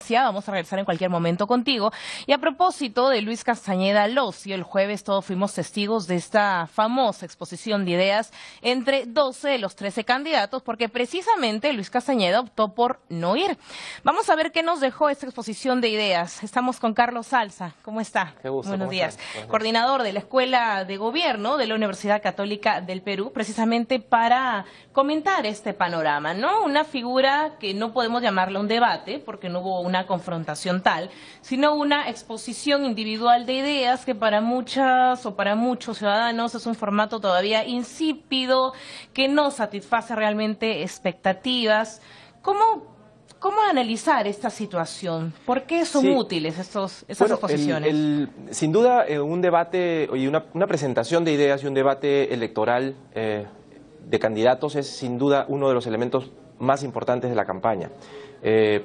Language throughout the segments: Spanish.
Vamos a regresar en cualquier momento contigo. Y a propósito de Luis Castañeda Locio, el jueves todos fuimos testigos de esta famosa exposición de ideas entre 12 de los 13 candidatos, porque precisamente Luis Castañeda optó por no ir. Vamos a ver qué nos dejó esta exposición de ideas. Estamos con Carlos Salza. ¿Cómo está? Qué gusto. Buenos días. Buenos Coordinador de la Escuela de Gobierno de la Universidad Católica del Perú, precisamente para comentar este panorama, ¿no? Una figura que no podemos llamarla un debate, porque no hubo una confrontación tal, sino una exposición individual de ideas que para muchas o para muchos ciudadanos es un formato todavía insípido, que no satisface realmente expectativas. ¿Cómo analizar esta situación? ¿Por qué son útiles estas exposiciones? Sin duda, un debate y una presentación de ideas y un debate electoral de candidatos es sin duda uno de los elementos más importantes de la campaña,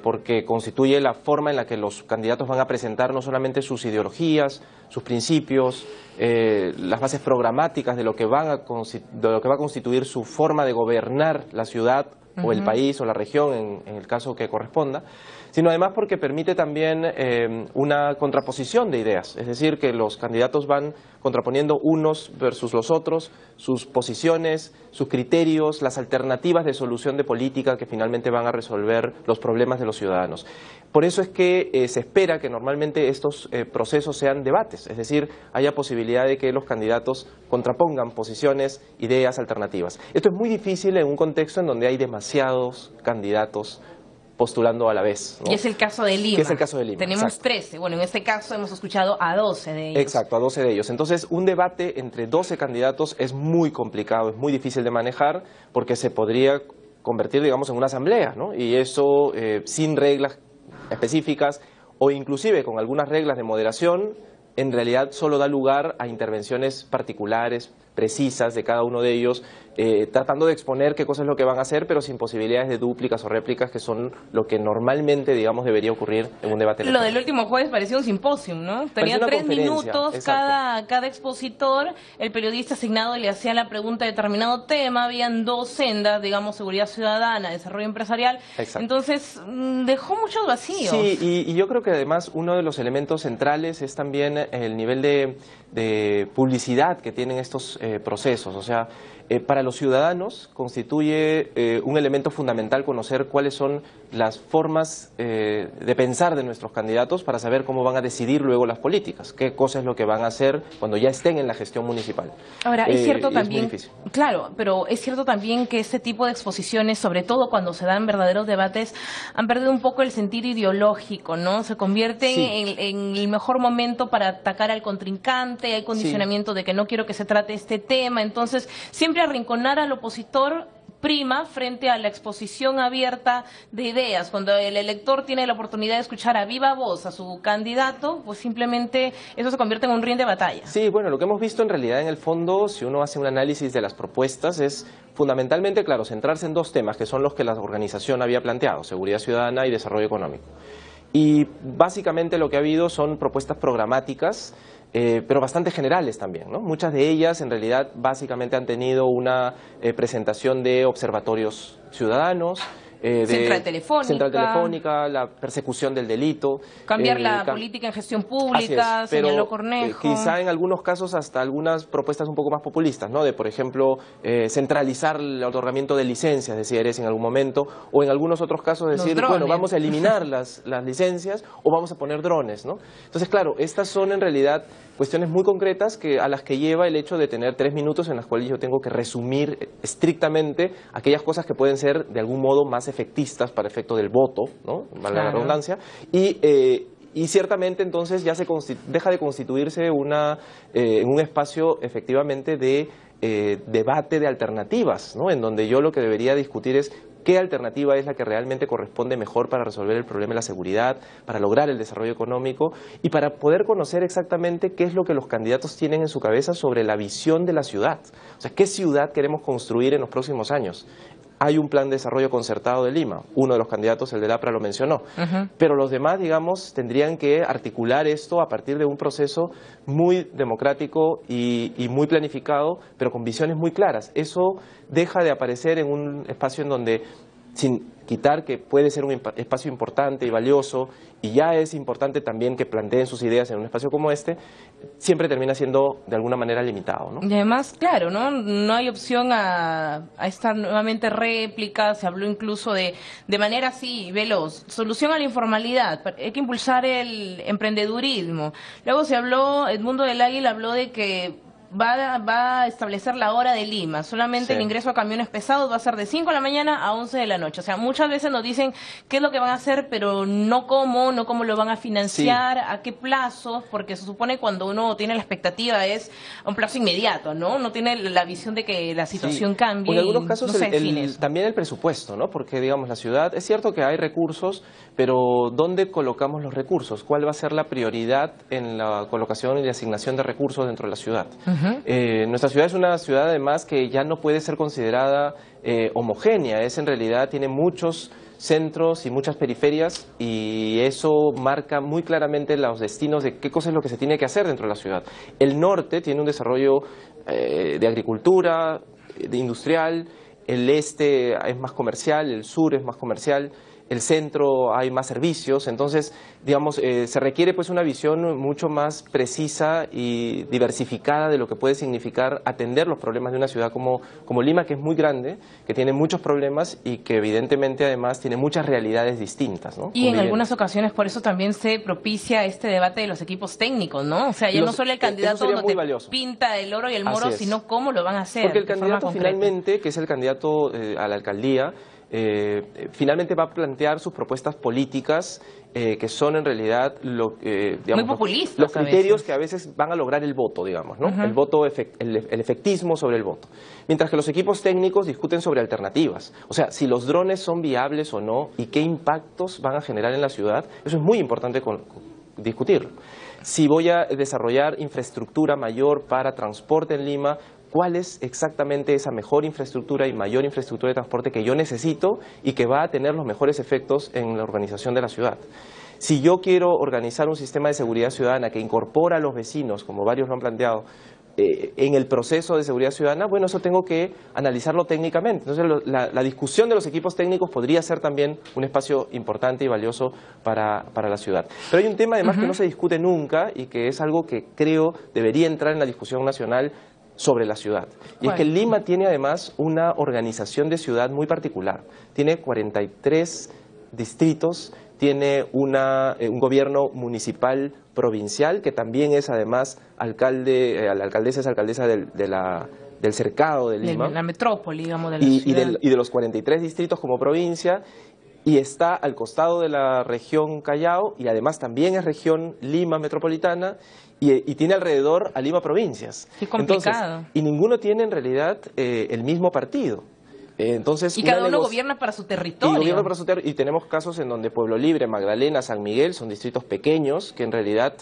porque constituye la forma en la que los candidatos van a presentar no solamente sus ideologías, sus principios, las bases programáticas de lo que va a constituir su forma de gobernar la ciudad o el país o la región en el caso que corresponda, sino además porque permite también una contraposición de ideas, es decir, que los candidatos van contraponiendo unos versus los otros, sus posiciones, sus criterios, las alternativas de solución de política que finalmente van a resolver los problemas de los ciudadanos. Por eso es que se espera que normalmente estos procesos sean debates, es decir, haya posibilidad de que los candidatos contrapongan posiciones, ideas, alternativas. Esto es muy difícil en un contexto en donde hay demasiados candidatos postulando a la vez, ¿no? Y es el caso de Lima. Que es el caso de Lima. Tenemos exacto. 13. Bueno, en este caso hemos escuchado a 12 de ellos. Exacto, a 12 de ellos. Entonces, un debate entre 12 candidatos es muy complicado, es muy difícil de manejar, porque se podría convertir, digamos, en una asamblea, ¿no? Y eso sin reglas específicas o inclusive con algunas reglas de moderación, en realidad solo da lugar a intervenciones particulares, precisas de cada uno de ellos, tratando de exponer qué cosa es lo que van a hacer, pero sin posibilidades de dúplicas o réplicas, que son lo que normalmente, digamos, debería ocurrir en un debate electoral. Lo del último jueves parecía un simposium, ¿no? Tenía 3 minutos cada expositor, el periodista asignado le hacía la pregunta de determinado tema, habían 2 sendas, digamos, seguridad ciudadana, desarrollo empresarial. Exacto. Entonces dejó muchos vacíos. Sí, y yo creo que además uno de los elementos centrales es también el nivel de publicidad que tienen estos procesos. O sea, para los ciudadanos constituye un elemento fundamental conocer cuáles son las formas de pensar de nuestros candidatos para saber cómo van a decidir luego las políticas, qué cosa es lo que van a hacer cuando ya estén en la gestión municipal. Ahora, es cierto también, claro, pero es cierto también que este tipo de exposiciones, sobre todo cuando se dan verdaderos debates, han perdido un poco el sentido ideológico, ¿no? Se convierten en el mejor momento para atacar al contrincante, hay condicionamiento de que no quiero que se trate este tema, entonces siempre arrinconar al opositor prima frente a la exposición abierta de ideas. Cuando el elector tiene la oportunidad de escuchar a viva voz a su candidato, pues simplemente eso se convierte en un ring de batalla. Sí, bueno, lo que hemos visto en realidad en el fondo, si uno hace un análisis de las propuestas, es fundamentalmente, claro, centrarse en 2 temas que son los que la organización había planteado, seguridad ciudadana y desarrollo económico. Y básicamente lo que ha habido son propuestas programáticas, pero bastante generales también, ¿no? Muchas de ellas en realidad básicamente han tenido una presentación de observatorios ciudadanos, Central Telefónica, la persecución del delito. Cambiar la política en gestión pública, señaló Cornejo. Quizá en algunos casos hasta algunas propuestas un poco más populistas, ¿no? De, por ejemplo, centralizar el otorgamiento de licencias, decía Eres en algún momento, o en algunos otros casos decir, bueno, vamos a eliminar las licencias o vamos a poner drones, ¿no? Entonces, claro, estas son en realidad cuestiones muy concretas a las que lleva el hecho de tener 3 minutos en las cuales yo tengo que resumir estrictamente aquellas cosas que pueden ser de algún modo más efectistas para efecto del voto, ¿no? Valga la redundancia, y ciertamente entonces ya deja de constituirse en un espacio efectivamente de debate de alternativas, ¿no? En donde yo lo que debería discutir es qué alternativa es la que realmente corresponde mejor para resolver el problema de la seguridad, para lograr el desarrollo económico y para poder conocer exactamente qué es lo que los candidatos tienen en su cabeza sobre la visión de la ciudad. O sea, qué ciudad queremos construir en los próximos años. Hay un plan de desarrollo concertado de Lima, uno de los candidatos, el del APRA, lo mencionó, pero los demás, digamos, tendrían que articular esto a partir de un proceso muy democrático y muy planificado, pero con visiones muy claras. Eso deja de aparecer en un espacio en donde quitar que puede ser un espacio importante y valioso, y ya es importante también que planteen sus ideas en un espacio como este, siempre termina siendo de alguna manera limitado, ¿no? Y además, claro, no hay opción a esta nuevamente réplica. Se habló incluso de manera así veloz, solución a la informalidad, hay que impulsar el emprendedurismo. Luego se habló, Edmundo del Águila habló de que va a establecer la hora de Lima. Solamente el ingreso a camiones pesados va a ser de 5 de la mañana a 11 de la noche. O sea, muchas veces nos dicen qué es lo que van a hacer, pero no cómo lo van a financiar, a qué plazo, porque se supone cuando uno tiene la expectativa es a un plazo inmediato, ¿no? No tiene la visión de que la situación cambie. En algunos casos también el presupuesto, ¿no? Porque, digamos, la ciudad, es cierto que hay recursos, pero ¿dónde colocamos los recursos? ¿Cuál va a ser la prioridad en la colocación y la asignación de recursos dentro de la ciudad? Nuestra ciudad es una ciudad además que ya no puede ser considerada homogénea, en realidad tiene muchos centros y muchas periferias, y eso marca muy claramente los destinos de qué cosa es lo que se tiene que hacer dentro de la ciudad. El norte tiene un desarrollo de agricultura, de industrial, el este es más comercial, el sur es más comercial, el centro hay más servicios, entonces, digamos, se requiere pues una visión mucho más precisa y diversificada de lo que puede significar atender los problemas de una ciudad como Lima, que es muy grande, que tiene muchos problemas y que evidentemente además tiene muchas realidades distintas, ¿no? Y en algunas ocasiones por eso también se propicia este debate de los equipos técnicos, ¿no? O sea, ya no solo el candidato no te pinta el oro y el moro, sino cómo lo van a hacer. Porque el candidato finalmente, que es el candidato a la alcaldía, finalmente va a plantear sus propuestas políticas que son en realidad digamos, muy populistas, los criterios que a veces van a lograr el voto, digamos, ¿no? El voto, el efectismo sobre el voto. Mientras que los equipos técnicos discuten sobre alternativas. O sea, si los drones son viables o no y qué impactos van a generar en la ciudad, eso es muy importante discutirlo. Si voy a desarrollar infraestructura mayor para transporte en Lima, ¿cuál es exactamente esa mejor infraestructura y mayor infraestructura de transporte que yo necesito y que va a tener los mejores efectos en la organización de la ciudad? Si yo quiero organizar un sistema de seguridad ciudadana que incorpora a los vecinos, como varios lo han planteado, en el proceso de seguridad ciudadana, bueno, eso tengo que analizarlo técnicamente. Entonces, la discusión de los equipos técnicos podría ser también un espacio importante y valioso para la ciudad. Pero hay un tema además que no se discute nunca y que es algo que creo debería entrar en la discusión nacional sobre la ciudad. Y es que Lima tiene además una organización de ciudad muy particular. Tiene 43 distritos, tiene un gobierno municipal provincial, que también es además la alcaldesa es alcaldesa del cercado de Lima. De la metrópoli, digamos, de la ciudad. Y de los 43 distritos como provincia, y está al costado de la región Callao, y además también es región Lima metropolitana, y tiene alrededor a Lima provincias. Qué complicado. Entonces, y ninguno tiene en realidad el mismo partido. Entonces, y cada uno gobierna para su territorio. Y tenemos casos en donde Pueblo Libre, Magdalena, San Miguel son distritos pequeños que en realidad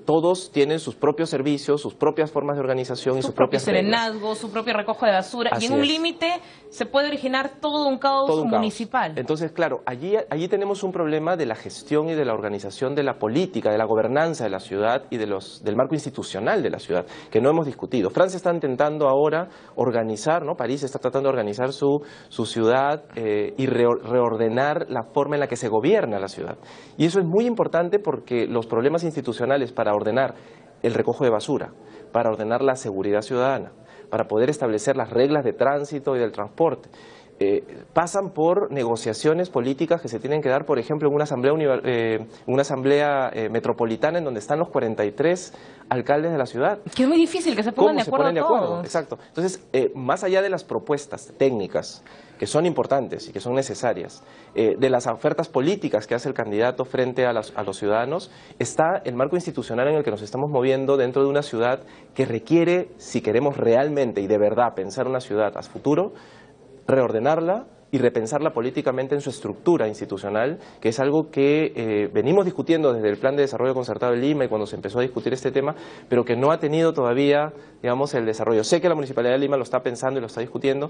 todos tienen sus propios servicios, sus propias formas de organización y sus propias serenazgo, su propio recojo de basura. Así y en un límite se puede originar todo un caos municipal. Entonces, claro, allí tenemos un problema de la gestión y de la organización de la política, de la gobernanza de la ciudad y del marco institucional de la ciudad, que no hemos discutido. Francia está intentando ahora organizar, ¿no? París está tratando de organizar su ciudad y reordenar la forma en la que se gobierna la ciudad. Y eso es muy importante porque los problemas institucionales para ordenar el recojo de basura, para ordenar la seguridad ciudadana, para poder establecer las reglas de tránsito y del transporte, pasan por negociaciones políticas que se tienen que dar, por ejemplo, en una asamblea metropolitana en donde están los 43 alcaldes de la ciudad. Que es muy difícil que se pongan de acuerdo todos. Exacto. Entonces, más allá de las propuestas técnicas, que son importantes y que son necesarias, de las ofertas políticas que hace el candidato frente a los ciudadanos, está el marco institucional en el que nos estamos moviendo dentro de una ciudad que requiere, si queremos realmente y de verdad pensar una ciudad a futuro, reordenarla y repensarla políticamente en su estructura institucional, que es algo que venimos discutiendo desde el Plan de Desarrollo Concertado de Lima y cuando se empezó a discutir este tema, pero que no ha tenido todavía, digamos, el desarrollo. Sé que la Municipalidad de Lima lo está pensando y lo está discutiendo,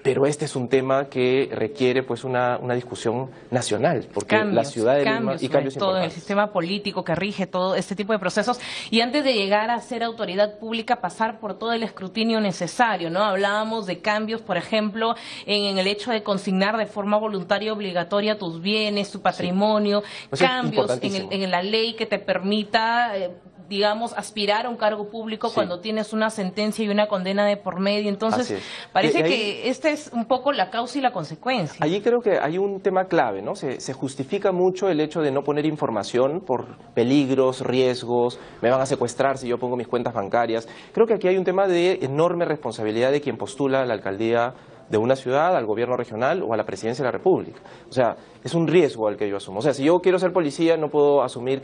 pero este es un tema que requiere pues una discusión nacional, porque la ciudad de Lima y cambios todo en el importantes. sistema político que rige todo este tipo de procesos, y antes de llegar a ser autoridad pública, pasar por todo el escrutinio necesario, ¿no? Hablábamos de cambios, por ejemplo, en el hecho de consignar de forma voluntaria obligatoria tus bienes, tu patrimonio, sí. cambios en la ley que te permita digamos, aspirar a un cargo público cuando tienes una sentencia y una condena de por medio. Entonces, parece que esta es un poco la causa y la consecuencia. Allí creo que hay un tema clave, ¿no? Se justifica mucho el hecho de no poner información por peligros, riesgos, me van a secuestrar si yo pongo mis cuentas bancarias. Creo que aquí hay un tema de enorme responsabilidad de quien postula a la alcaldía de una ciudad, al gobierno regional o a la presidencia de la República. O sea, es un riesgo al que yo asumo. O sea, si yo quiero ser policía, no quiero asumir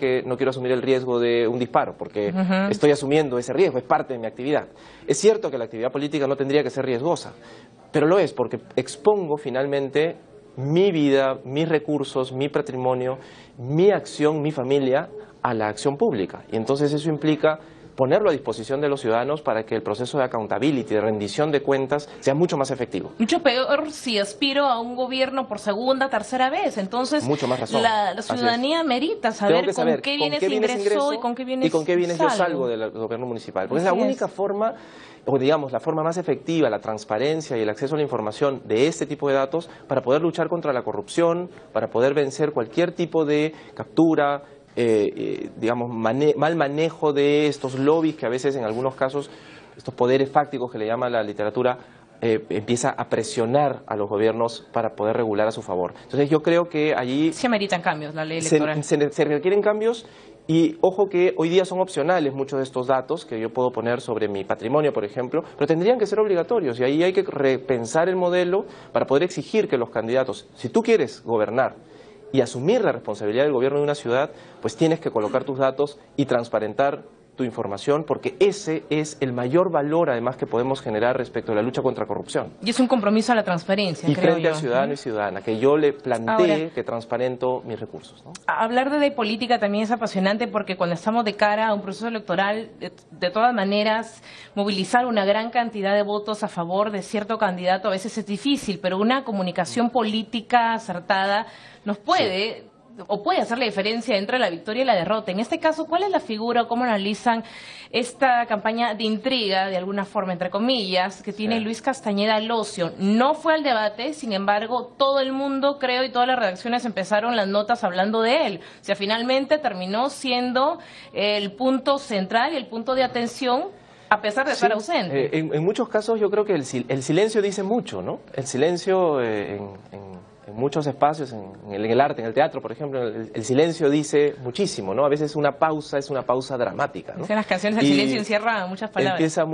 el riesgo de un disparo, porque estoy asumiendo ese riesgo, es parte de mi actividad. Es cierto que la actividad política no tendría que ser riesgosa, pero lo es porque expongo finalmente mi vida, mis recursos, mi patrimonio, mi acción, mi familia a la acción pública. Y entonces eso implica ponerlo a disposición de los ciudadanos para que el proceso de accountability, de rendición de cuentas, sea mucho más efectivo. Mucho peor si aspiro a un gobierno por segunda, tercera vez. Entonces, mucho más razón. La ciudadanía merita saber con qué bienes ingresó y con qué bienes yo salgo del gobierno municipal. Porque es la única forma, o digamos, la forma más efectiva, la transparencia y el acceso a la información de este tipo de datos para poder luchar contra la corrupción, para poder vencer cualquier tipo de captura, digamos, mal manejo de estos lobbies que a veces en algunos casos, estos poderes fácticos que le llama la literatura, empieza a presionar a los gobiernos para poder regular a su favor. Entonces yo creo que allí se ameritan cambios, la ley electoral. Se requieren cambios y ojo que hoy día son opcionales muchos de estos datos que yo puedo poner sobre mi patrimonio, por ejemplo, pero tendrían que ser obligatorios y ahí hay que repensar el modelo para poder exigir que los candidatos, si tú quieres gobernar y asumir la responsabilidad del gobierno de una ciudad, pues tienes que colocar tus datos y transparentar tu información, porque ese es el mayor valor además que podemos generar respecto a la lucha contra corrupción. Y es un compromiso a la transparencia, y frente al ciudadano y ciudadana, que yo le plantee que transparento mis recursos, ¿no? Hablar de política también es apasionante porque cuando estamos de cara a un proceso electoral, de todas maneras, movilizar una gran cantidad de votos a favor de cierto candidato a veces es difícil, pero una comunicación política acertada nos puede o puede hacer la diferencia entre la victoria y la derrota. En este caso, ¿cuál es la figura o cómo analizan esta campaña de intriga, de alguna forma, entre comillas, que tiene Luis Castañeda Locio? No fue al debate, sin embargo, todo el mundo, creo, y todas las redacciones empezaron las notas hablando de él. O sea, finalmente terminó siendo el punto central y el punto de atención, a pesar de estar ausente. En muchos casos yo creo que el silencio dice mucho, ¿no? El silencio en muchos espacios, en el arte, en el teatro, por ejemplo, el silencio dice muchísimo, ¿no? A veces una pausa es una pausa dramática, ¿no? En las canciones el silencio encierra muchas palabras. Encierra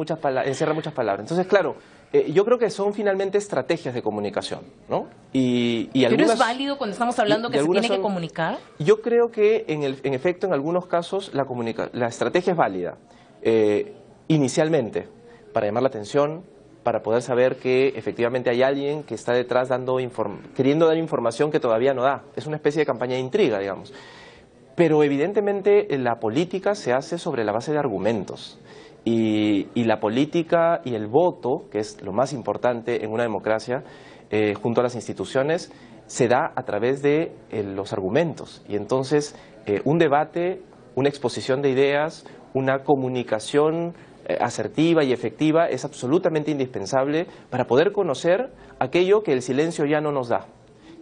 muchas palabras. Entonces, claro, yo creo que son finalmente estrategias de comunicación, ¿no? ¿Pero es válido cuando estamos hablando que se tiene que comunicar? Yo creo que, en efecto, en algunos casos la estrategia es válida. Inicialmente, para llamar la atención, para poder saber que efectivamente hay alguien que está detrás queriendo dar información que todavía no da. Es una especie de campaña de intriga, digamos. Pero evidentemente la política se hace sobre la base de argumentos. Y la política y el voto, que es lo más importante en una democracia, junto a las instituciones, se da a través de los argumentos. Y entonces un debate, una exposición de ideas, una comunicación asertiva y efectiva es absolutamente indispensable para poder conocer aquello que el silencio ya no nos da,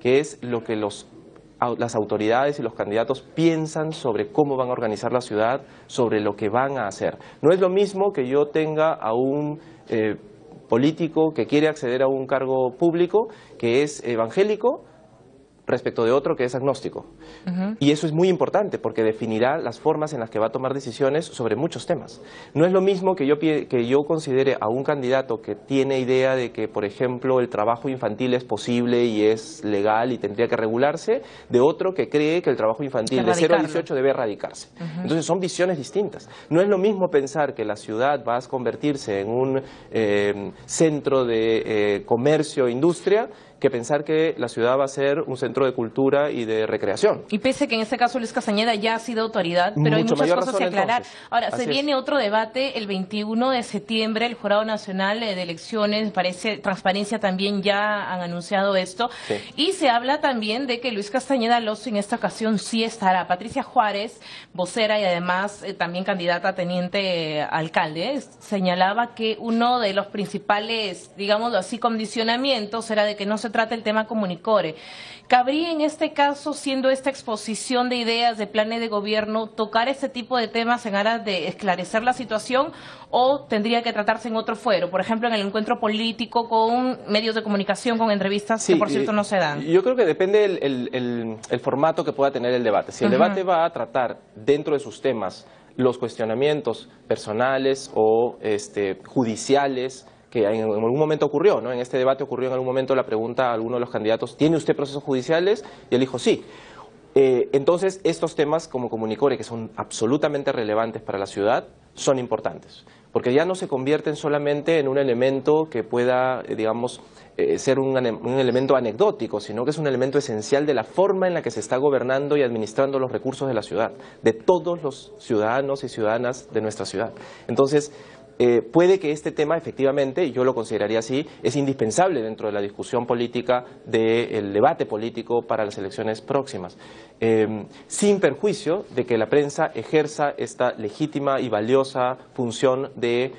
que es lo que las autoridades y los candidatos piensan sobre cómo van a organizar la ciudad, sobre lo que van a hacer. No es lo mismo que yo tenga a un político que quiere acceder a un cargo público que es evangélico respecto de otro que es agnóstico. Y eso es muy importante porque definirá las formas en las que va a tomar decisiones sobre muchos temas. No es lo mismo que yo considere a un candidato que tiene idea de que, por ejemplo, el trabajo infantil es posible y es legal y tendría que regularse, de otro que cree que el trabajo infantil de 0 a 18 debe erradicarse. Entonces son visiones distintas. No es lo mismo pensar que la ciudad va a convertirse en un centro de comercio e industria que pensar que la ciudad va a ser un centro de cultura y de recreación. Y pese que en este caso Luis Castañeda ya ha sido autoridad, pero hay muchas cosas que aclarar. Entonces. Ahora, se viene otro debate el 21 de septiembre, el Jurado Nacional de Elecciones, parece Transparencia también ya han anunciado esto, sí. Y se habla también de que Luis Castañeda Lozo en esta ocasión sí estará. Patricia Juárez, vocera y además también candidata a teniente alcalde, señalaba que uno de los principales, digámoslo así, condicionamientos era de que no se trate el tema Comunicore. ¿Cabría en este caso, siendo esta exposición de ideas, de planes de gobierno, tocar este tipo de temas en aras de esclarecer la situación o tendría que tratarse en otro fuero? Por ejemplo, en el encuentro político con medios de comunicación, con entrevistas, sí, que por cierto no se dan. Yo creo que depende el formato que pueda tener el debate. Si el debate va a tratar dentro de sus temas los cuestionamientos personales o judiciales, que en algún momento ocurrió, ¿no? En este debate ocurrió en algún momento la pregunta a alguno de los candidatos, ¿tiene usted procesos judiciales? Y él dijo sí. Entonces, estos temas como Comunicore, que son absolutamente relevantes para la ciudad, son importantes, porque ya no se convierten solamente en un elemento que pueda, digamos, ser un elemento anecdótico, sino que es un elemento esencial de la forma en la que se está gobernando y administrando los recursos de la ciudad, de todos los ciudadanos y ciudadanas de nuestra ciudad. Entonces, puede que este tema efectivamente, y yo lo consideraría así, es indispensable dentro de la discusión política, del debate político para las elecciones próximas, sin perjuicio de que la prensa ejerza esta legítima y valiosa función de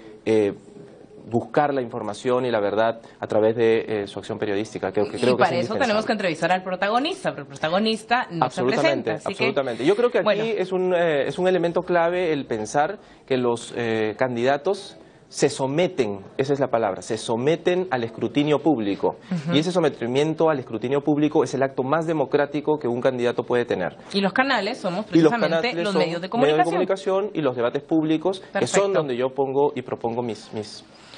buscar la información y la verdad a través de su acción periodística. Creo que para eso tenemos que entrevistar al protagonista, pero el protagonista no se presenta. Absolutamente. Yo creo que aquí es un elemento clave el pensar que los candidatos se someten, esa es la palabra, se someten al escrutinio público. Y ese sometimiento al escrutinio público es el acto más democrático que un candidato puede tener. Y los canales somos precisamente los medios de comunicación. Y los debates públicos, que son donde yo pongo y propongo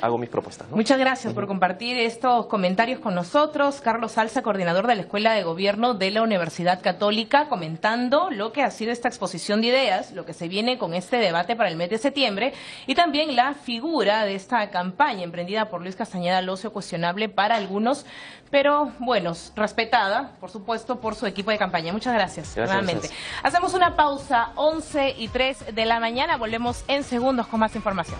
hago mis propuestas, ¿no? Muchas gracias por compartir estos comentarios con nosotros. Carlos Salza, coordinador de la Escuela de Gobierno de la Universidad Católica, comentando lo que ha sido esta exposición de ideas, lo que se viene con este debate para el mes de septiembre y también la figura de esta campaña emprendida por Luis Castañeda Lozo, cuestionable para algunos, pero bueno, respetada, por supuesto, por su equipo de campaña. Muchas gracias nuevamente. Hacemos una pausa, 11:03 de la mañana, volvemos en segundos con más información.